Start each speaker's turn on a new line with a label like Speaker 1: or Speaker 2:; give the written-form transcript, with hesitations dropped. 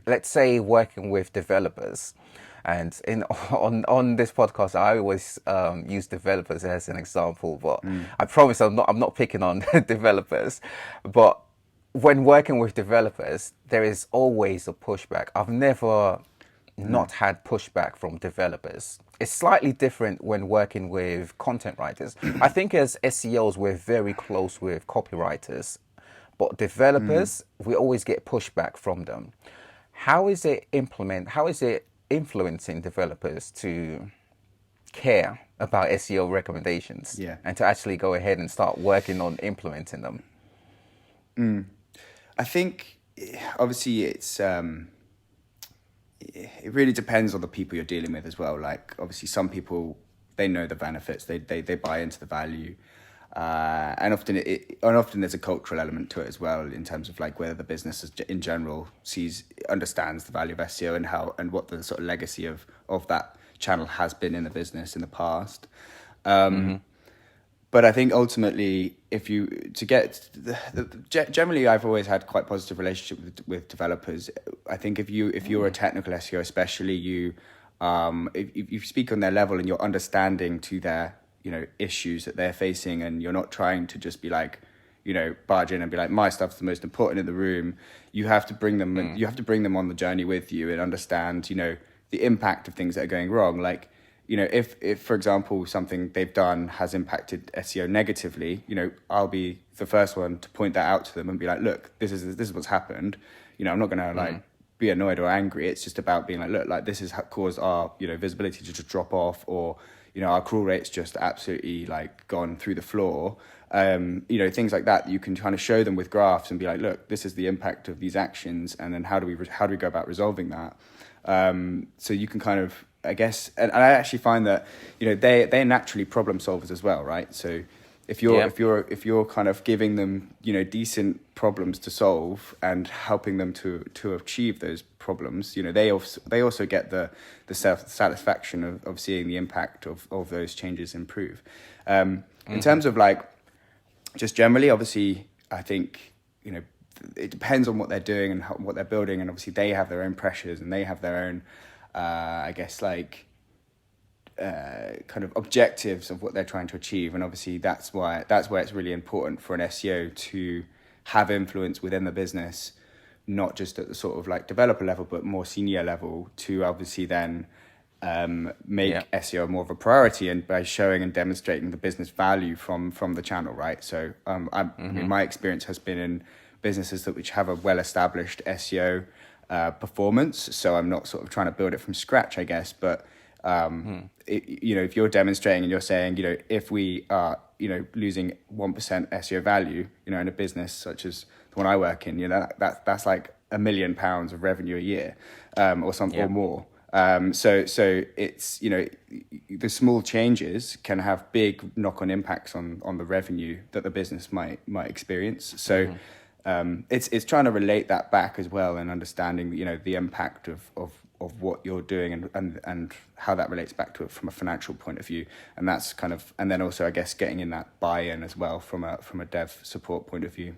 Speaker 1: let's say working with developers. And on this podcast, I always use developers as an example, but I promise I'm not picking on developers. But when working with developers, there is always a pushback. I've never not had pushback from developers. It's slightly different when working with content writers. I think as SEOs, we're very close with copywriters, but developers, we always get pushback from them. How is it influencing developers to care about SEO recommendations
Speaker 2: Yeah.
Speaker 1: and to actually go ahead and start working on implementing them?
Speaker 2: I think obviously it really depends on the people you're dealing with as well. Like obviously some people, they know the benefits, they buy into the value. And often there's a cultural element to it as well, in terms of like whether the business in general understands the value of SEO and what the sort of legacy of that channel has been in the business in the past. But I think ultimately, generally, I've always had quite positive relationship with developers. I think if you're a technical SEO, especially if you speak on their level and you're understanding to their issues that they're facing, and you're not trying to just be like barge in and be like, my stuff's the most important in the room. You have to bring them you have to bring them on the journey with you and understand the impact of things that are going wrong. Like if for example something they've done has impacted SEO negatively, I'll be the first one to point that out to them and be like, look, this is what's happened. I'm not going to be annoyed or angry. It's just about being like, look, like this has caused our visibility to just drop off, or our crawl rate's just absolutely like gone through the floor. Things like that you can kind of show them with graphs and be like, look, this is the impact of these actions, and then how do we go about resolving that? So you can kind of, I guess, and I actually find that they're naturally problem solvers as well, right? So if you're kind of giving them decent problems to solve and helping them to achieve those problems, they also get the self satisfaction of seeing the impact of those changes improve. In terms of like just generally, obviously, I think it depends on what they're doing and what they're building, and obviously they have their own pressures and they have their own I guess like kind of objectives of what they're trying to achieve. And obviously that's where it's really important for an SEO to have influence within the business, not just at the sort of like developer level, but more senior level, to obviously then make SEO more of a priority, and by showing and demonstrating the business value from the channel, right? So I mean, my experience has been in businesses which have a well-established SEO performance, so I'm not sort of trying to build it from scratch, I guess, but if you're demonstrating and you're saying, if we are, losing 1% SEO value, in a business such as the one I work in, that's like £1 million of revenue a year, or something or more. So it's, the small changes can have big knock-on impacts on the revenue that the business might experience. So it's trying to relate that back as well, and understanding the impact of what you're doing and how that relates back to it from a financial point of view. And that's kind of, and then also I guess getting in that buy-in as well from a dev support point of view.